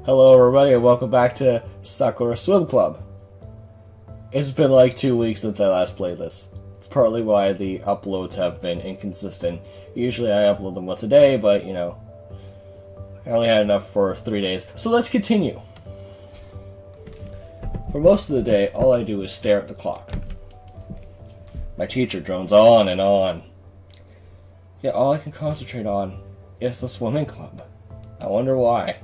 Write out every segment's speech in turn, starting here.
Hello everybody and welcome back to Sakura Swim Club. It's been like 2 weeks since I last played this. It's partly why the uploads have been inconsistent. Usually I upload them once a day, but you know, I only had enough for 3 days. So let's continue. For most of the day, all I do is stare at the clock. My teacher drones on and on. Yet all I can concentrate on is the swimming club. I wonder why.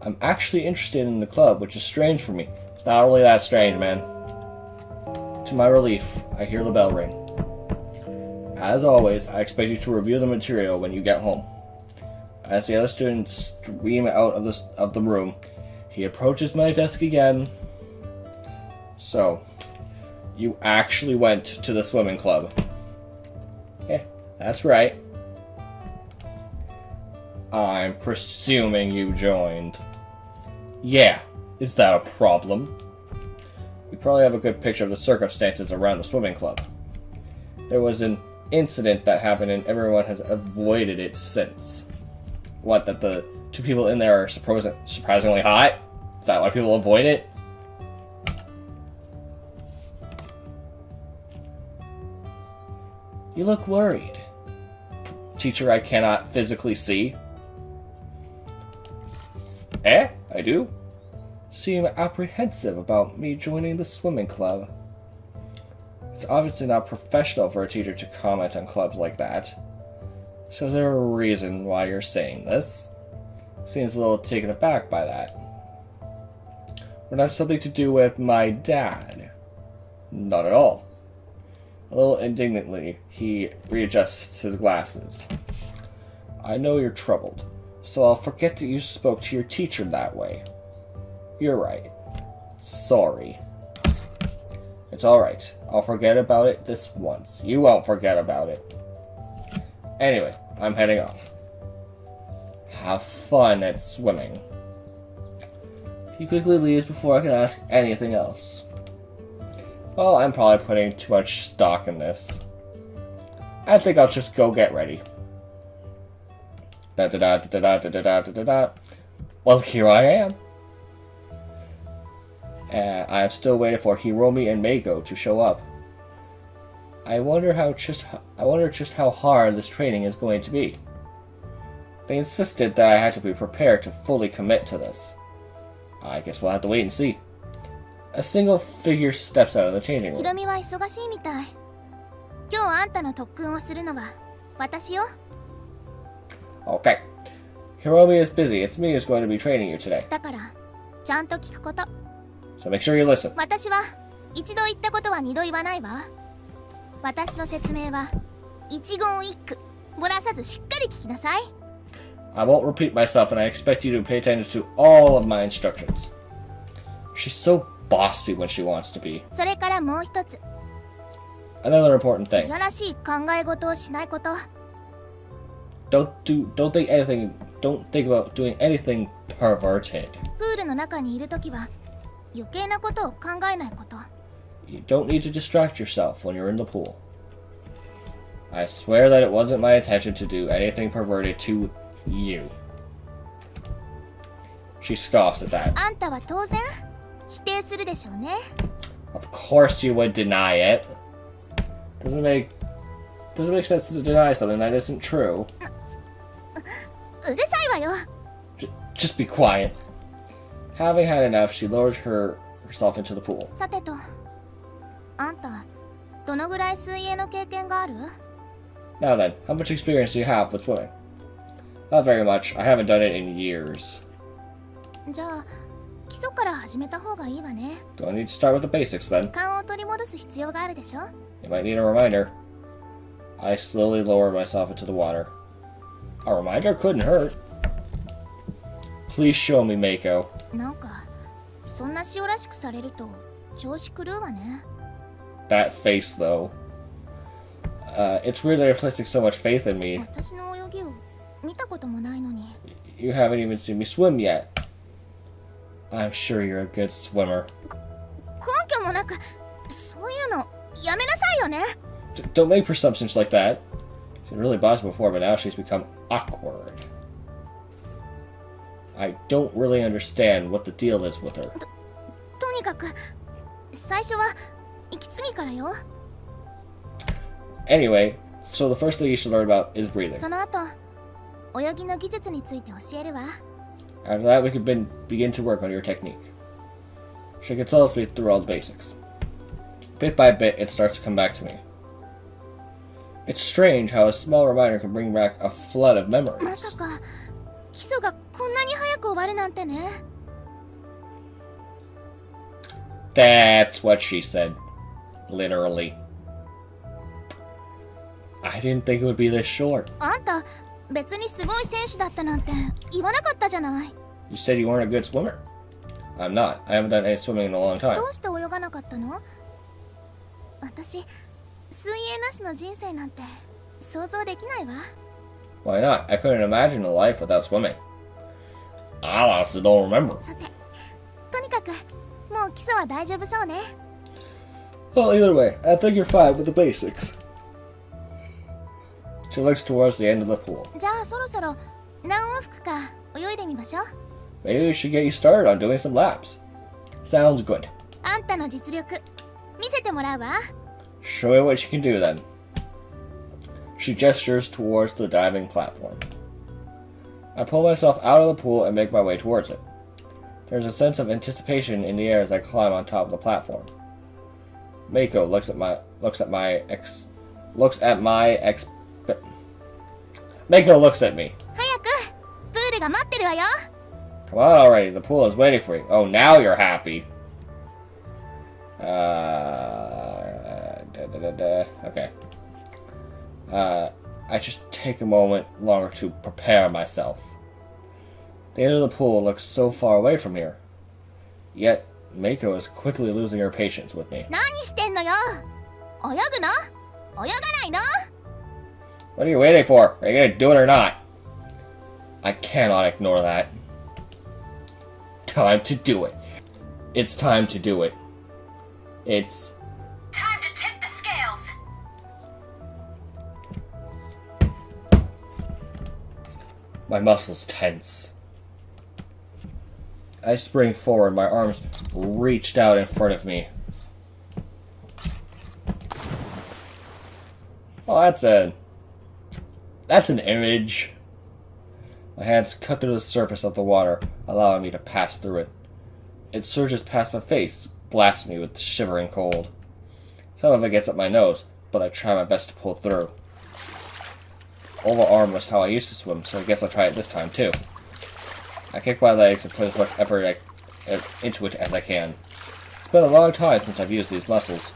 I'm actually interested in the club, which is strange for me. It's not really that strange, man. To my relief, I hear the bell ring. As always, I expect you to review the material when you get home. As the other students stream out of the room, he approaches my desk again. So, you actually went to the swimming club. Yeah, that's right. I'm presuming you joined. Yeah, is that a problem? We probably have a good picture of the circumstances around the swimming club. There was an incident that happened and everyone has avoided it since. What, that the two people in there are surprisingly hot? Is that why people avoid it? You look worried. Teacher I cannot physically see. Eh? I do? Seem apprehensive about me joining the swimming club. It's obviously not professional for a teacher to comment on clubs like that. So is there a reason why you're saying this? Seems a little taken aback by that. Would it have something to do with my dad? Not at all. A little indignantly, he readjusts his glasses. I know you're troubled, so I'll forget that you spoke to your teacher that way. You're right. Sorry. It's alright. I'll forget about it this once. You won't forget about it. Anyway, I'm heading off. Have fun at swimming. He quickly leaves before I can ask anything else. Well, I'm probably putting too much stock in I think I'll just go get ready. Well, here I am. I am still waiting for Hiromi and Meiko to show up. I wonder just how hard this training is going to be. They insisted that I had to be prepared to fully commit to this. I guess we'll have to wait and see. A single figure steps out of the changing room. ヒロミは忙しいみたい。今日あんたの特訓をするのは私よ。Okay. Hiromi is busy. It's me who's going to be training you today. だからちゃんと聞くこと。So make sure you listen. 私は一度言ったことは二度言わないわ。私の説明は一言一句漏らさずしっかり聞きなさい。I won't repeat myself, and I expect you to pay attention to all of my instructions. She's so bossy when she wants to be. それからもう一つ。Another important thing. いやらしい考え事をしないこと。Don't think about doing anything perverted. プールの中にいるときは余計なことを考えないこと。You don't need to distract yourself when you're in the pool. I swear that it wasn't my intention to do anything perverted to you. She scoffs at that. あんたは当然否定するでしょうね。Of course you would deny it. Doesn't make sense to deny something that isn't true. うるさいわよ。Just be quiet. Having had enough, she lowered herself into the pool. さてと、あんたどのぐらい水泳の経験がある？ Now then, how much experience do you have with swimming? Not very much. I haven't done it in years. じゃあ基礎から始めた方がいいわね。Do I need to start with the basics then? 勘を取り戻す必要があるでしょ。You might need a reminder. I slowly lowered myself into the water. A reminder couldn't hurt. Please show me, Meiko. なんかそんな塩らしくされると調子狂うわね。That face, though. It's weird that you're placing so much faith in me. 私の泳ぎを見たこともないのに。You haven't even seen me swim yet. I'm sure you're a good swimmer. 根拠もなくそういうのやめなさいよね。Don't make presumptions like that. She's really bossy before, but now she's become awkward. I don't really understand what the deal is with her. とにかく最初は息継ぎからよ。 Anyway, so the first thing you should learn about is breathing. その後泳ぎの技術について教えるわ。 After that, we can begin to work on your technique. She consults me through all the basics. Bit by bit, it starts to come back to me. It's strange how a small reminder can bring back a flood of ま memories. さか基礎がこんなに早く終わるなんてね。 That's what she said. Literally. I didn't think it would be this short. あんた別にすごい選手だったなんて言わなかったじゃない。 You said you weren't a good swimmer. I'm not. I haven't done any swimming in a long time. どうして泳がなかったの？私水泳なしの人生なんて想像できないわ。 Why not? I couldn't imagine a life without swimming. I honestly don't remember. さてとにかくもう基礎は大丈夫そうね。 Well, either way, I think you're fine with the basics. She looks towards the end of the pool. じゃあそろそろ何往復か泳いでみましょう。 Maybe we should get you started on doing some laps. Sounds good. あんたの実力見せてもらうわ。 Show me what you can do then. She gestures towards the diving platform. I pull myself out of the pool and make my way towards it. There's a sense of anticipation in the air as I climb on top of the platform. Mako looks at my Mako looks at me. 早くプールが待ってるわよ。 Come on already, the pool is waiting for you. Oh, now you're happy. Okay. I just take a moment longer to prepare myself. The end of the pool looks so far away from here. Yet, Mako is quickly losing her patience with me. 何してんのよ。泳ぐの？泳がないの？ What are you waiting for? Are you gonna do it or not? I cannot ignore that. Time to do it. It's time to do it. It's time to tip the scales. my muscles tense. I spring forward, my arms reached out in front of me. Oh, that's an image. My hands cut through the surface of the water, allowing me to pass through it. It surges past my face, blasting me with shivering cold. Some of it gets up my nose, but I try my best to pull through. Oval arm was how I used to swim, so I guess I'll try it this time too. I kick my legs and put as much effort into it as I can. It's been a long time since I've used these muscles.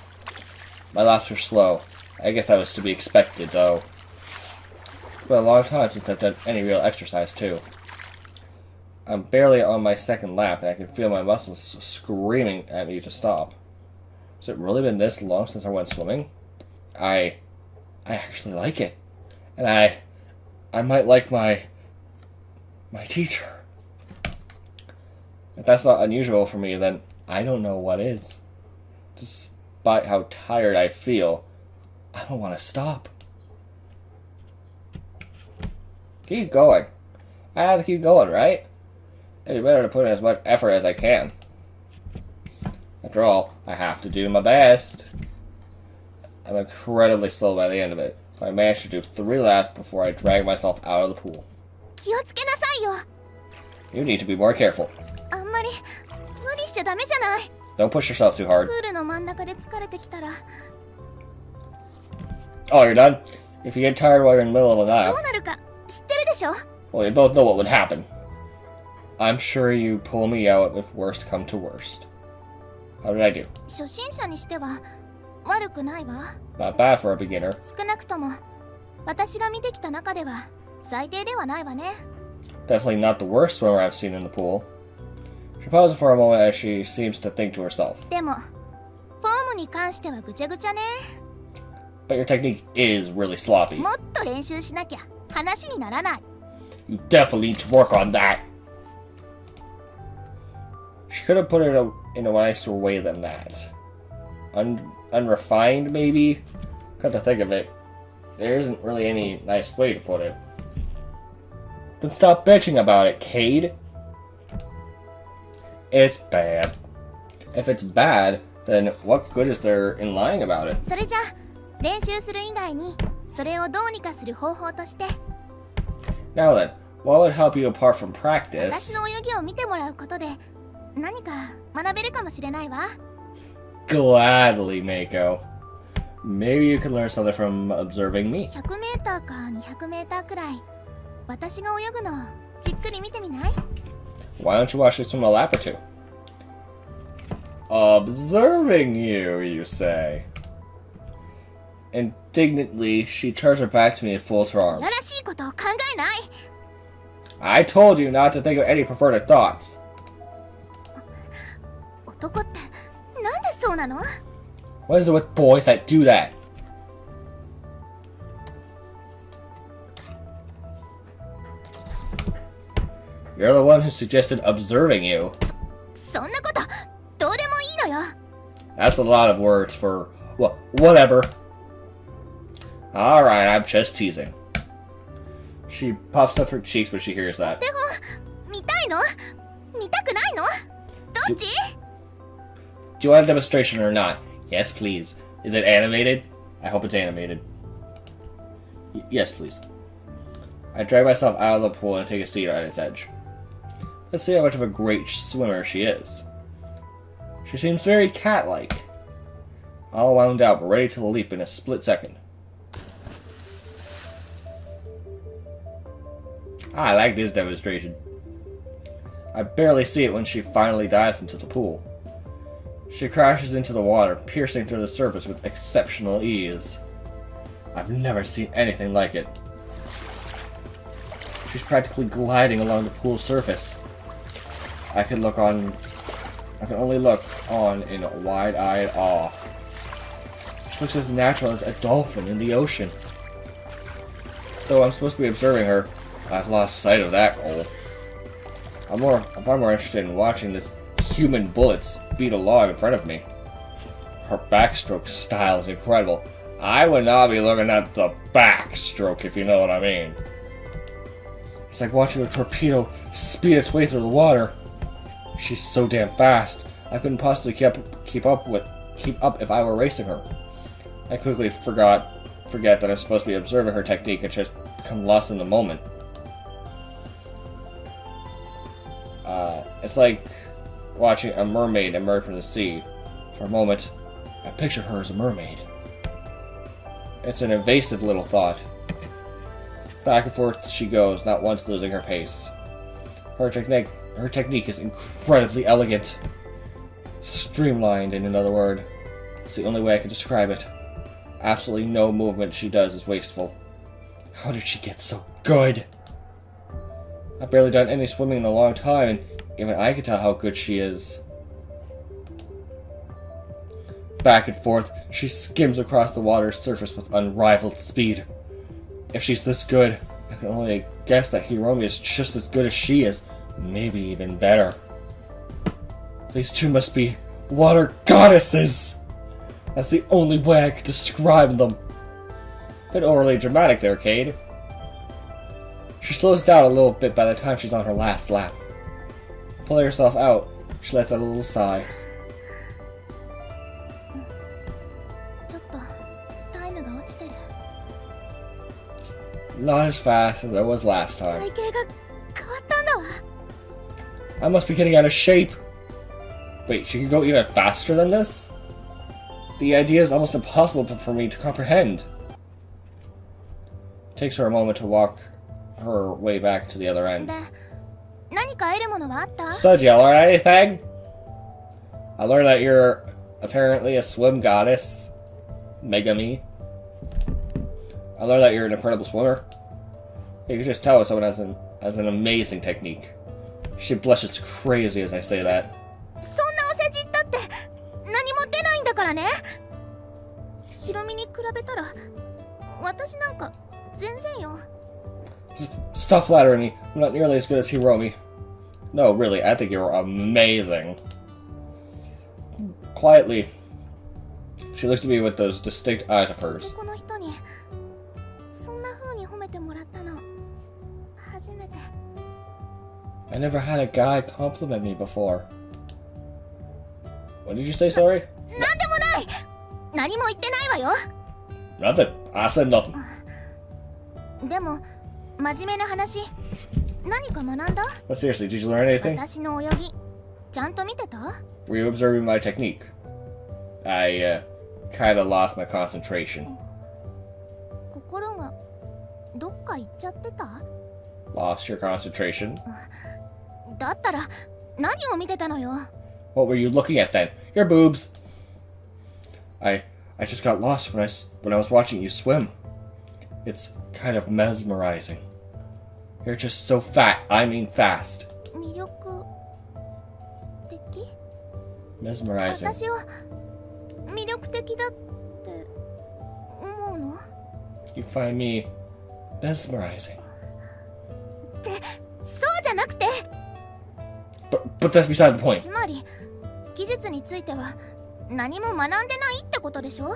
My laps are slow. I guess that was to be expected, though. It's been a long time since I've done any real exercise, too. I'm barely on my second lap, and I can feel my muscles screaming at me to stop. Has it really been this long since I went swimming? I actually like it. And I might like my teacher. If that's not unusual for me, then I don't know what is. Despite how tired I feel, I don't want to stop. Keep going. I have to keep going, right? It'd be better to put in as much effort as I can. After all, I have to do my best. I'm incredibly slow by the end of it. I managed to do 3 laps before I drag myself out of the pool. 気をつけなさいよ。 You need to be more careful. あんまり無理しちゃダメじゃない。 Don't push yourself too hard. プールの真ん中で疲れてきたら Oh, you're done? If you get tired while you're in the middle of a ど lap, うなるか知ってるでしょ。 well, you both know what would happen. I'm sure you pull me out if worst come to worst. How did I do? 初心者にしては悪くないわ。 Not bad for a beginner. 少なくとも私が見てきた中では最低ではないわね。 Definitely not the worst swimmer I've seen in the pool. She pauses for a moment as she seems to think to herself. でもフォームに関してはぐちゃぐちゃね。 But your technique is really sloppy. もっと練習しなきゃ話にならない。 You definitely need to work on that. She could have put it in a nicer way than that. Unrefined, maybe? Come to think of it, there isn't really any nice way to put it. Then stop bitching about it, Cade. It's bad. If it's bad, then what good is there in lying about it? それじゃ練習する以外にそれをどうにかする方法として Now then, what would help you apart from 私 practice? の泳ぎを見てもらうことで何か学べるかもしれないわ Gladly, Mako. Maybe you can learn something from observing me. 100m か 200m くらい私が泳ぐのじっくり見てみない Why don't you watch me swim a lap or two? Observing you, you say. Indignantly, she turns her back to me and folds her い arms. やらしいことを考えない I told you not to think of any perverted thoughts. 男ってなんでそうなの What is it with boys that do that? You're the one who suggested observing you. そんなことどうでもいいのよ That's a lot of words for... Well, whatever. Alright, I'm just teasing. She puffs up her cheeks when she hears that. 手本見たいの見たくないのどっち Do you want a demonstration or not? Yes, please. Is it animated? I hope it's animated. Yes, please. I drag myself out of the pool and take a seat at its edge. Let's see how much of a great swimmer she is. She seems very cat-like. All wound out, but ready to leap in a split second. I like this demonstration. I barely see it when she finally dives into the pool. She crashes into the water, piercing through the surface with exceptional ease. I've never seen anything like it. She's practically gliding along the pool's surface. I can only look on in wide-eyed awe. She looks as natural as a dolphin in the ocean. Though I'm supposed to be observing her, I've lost sight of that goal. I'm far more interested in watching this human bullet speed along in front of me. Her backstroke style is incredible. I would not be looking at the backstroke, if you know what I mean. It's like watching a torpedo speed its way through the water. She's so damn fast. I couldn't possibly keep up if I were racing her. I quickly forget that I'm supposed to be observing her technique and just become lost in the moment. It's like watching a mermaid emerge from the sea. For a moment, I picture her as a mermaid. It's an evasive little thought. Back and forth she goes, not once losing her pace. Her technique is incredibly elegant. Streamlined, in another word. It's the only way I can describe it. Absolutely no movement she does is wasteful. How did she get so good? I've barely done any swimming in a long time, and even I can tell how good she is. Back and forth, she skims across the water's surface with unrivaled speed. If she's this good, I can only guess that Hiromi is just as good as she is, maybe even better. These two must be water goddesses! That's the only way I could describe them. Bit overly dramatic there, Cade. She slows down a little bit by the time she's on her last lap. Pulling herself out, she lets out a little sigh. ちょっとタイムが落ちてる Not as fast as I was last time. 体型が変わったんだわ I must be getting out of shape. Wait, she can go even faster than this? The idea is almost impossible for me to comprehend. It takes her a moment to walk her way back to the other end. で何か得るものはあった So, did you learn anything? I learned that you're apparently a swim goddess. Megami. I learned that you're an incredible swimmer. You can just tell if someone has an amazing technique. She blushes crazy as I say that. そんなお世辞ったって何も出ないんだからねヒロミに比べたら私なんか全然よ Stop flattering me. I'm not nearly as good as Hiromi. No, really, I think you're amazing. Quietly, she looks at me with those distinct eyes of hers. この人にそんな風に褒めてもらったの初めて I never had a guy compliment me before. What did you say, sorry? なんでもない。何も言ってないわよ。 Nothing. I said nothing. でも真面目な話、何か学んだ？ But seriously, did you learn anything? 私の泳ぎちゃんと見てた？ Were you observing my technique? I, kinda lost my concentration. 心がどっか行っちゃってた？ Lost your concentration? だったら何を見てたのよ？ What were you looking at then? Your boobs! I just got lost when I was watching you swim. It's kind of mesmerizing. You're just so fat. I mean fast. 魅力的？ Mesmerizing. 私は魅力的だって思うの？ You find me mesmerizing. そうじゃなくて。But that's beside the point. つまり技術については何も学んでないってことでしょ？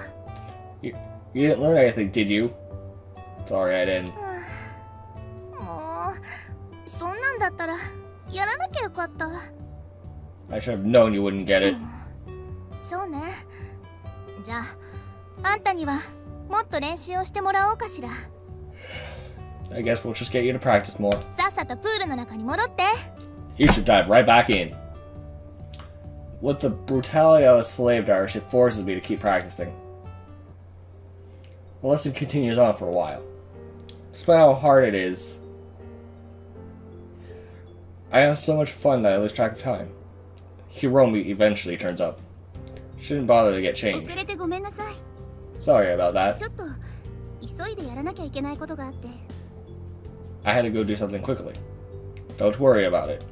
You didn't learn anything, did you? Sorry, I didn't. もうそんなんだったらやらなきゃよかった。 I should have known you wouldn't get it. そうね。じゃああんたにはもっと練習をしてもらおうかしら。 I guess we'll just get you to practice more. さっさとプールの中に戻って。 You should dive right back in. With the brutality of a slave driver, she forces me to keep practicing. The lesson continues on for a while. Despite how hard it is, I have so much fun that I lose track of time. Hiromi eventually turns up. She didn't bother to get 遅 changed. れてごめんなさい。 Sorry about that. ちょっと急いでやらなきゃいけないことがあって。 I had to go do something quickly. Don't worry about it.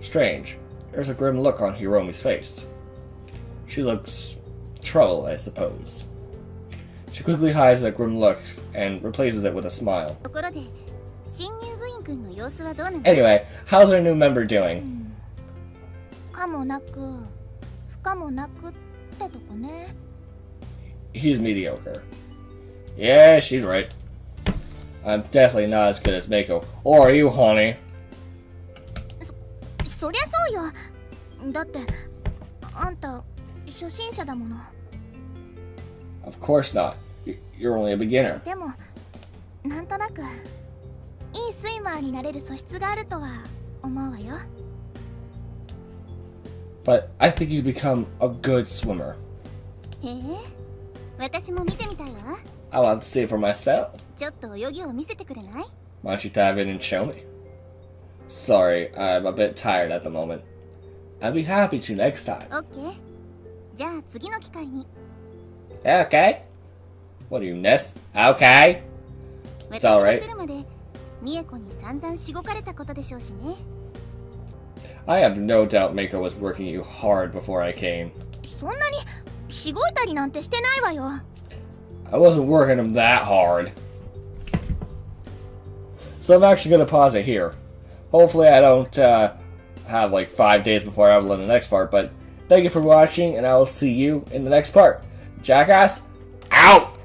Strange. There's a grim look on Hiromi's face. She looks troubled, I suppose. She quickly hides that grim look and replaces it with a smile. ところで新入部員くんの様子はどうなの？ Anyway, how's our new member doing? かもなく不可もなくってとこね。 He's mediocre. Yeah, she's right. I'm definitely not as good as Mako. Or you, honey. そりゃそうよ。だってあんた初心者だもの。 Of course not. You're only a beginner. でもなんとなくいいスイマーになれる素質があるとは思うわよ。 But I think you become a good swimmer. へえ、私も見てみたいわ。 I want to see it for myself. ちょっと泳ぎを見せてくれない？ Why don't you dive in and show me? Sorry, I'm a bit tired at the moment. I'd be happy to next time. オッケー。じゃあ次の機会に。 Okay. What do you, Nest? Okay. 私 all が right. 来るまでミエコに散々しごかれたことでしょうしね。 I have no doubt Mako was working you hard before I came. そんなにしごいたりなんてしてないわよ。 I wasn't working him that hard. So I'm actually going to pause it here. Hopefully I don't have like 5 days before I upload the next part, but thank you for watching, and I will see you in the next part. Jackass, out!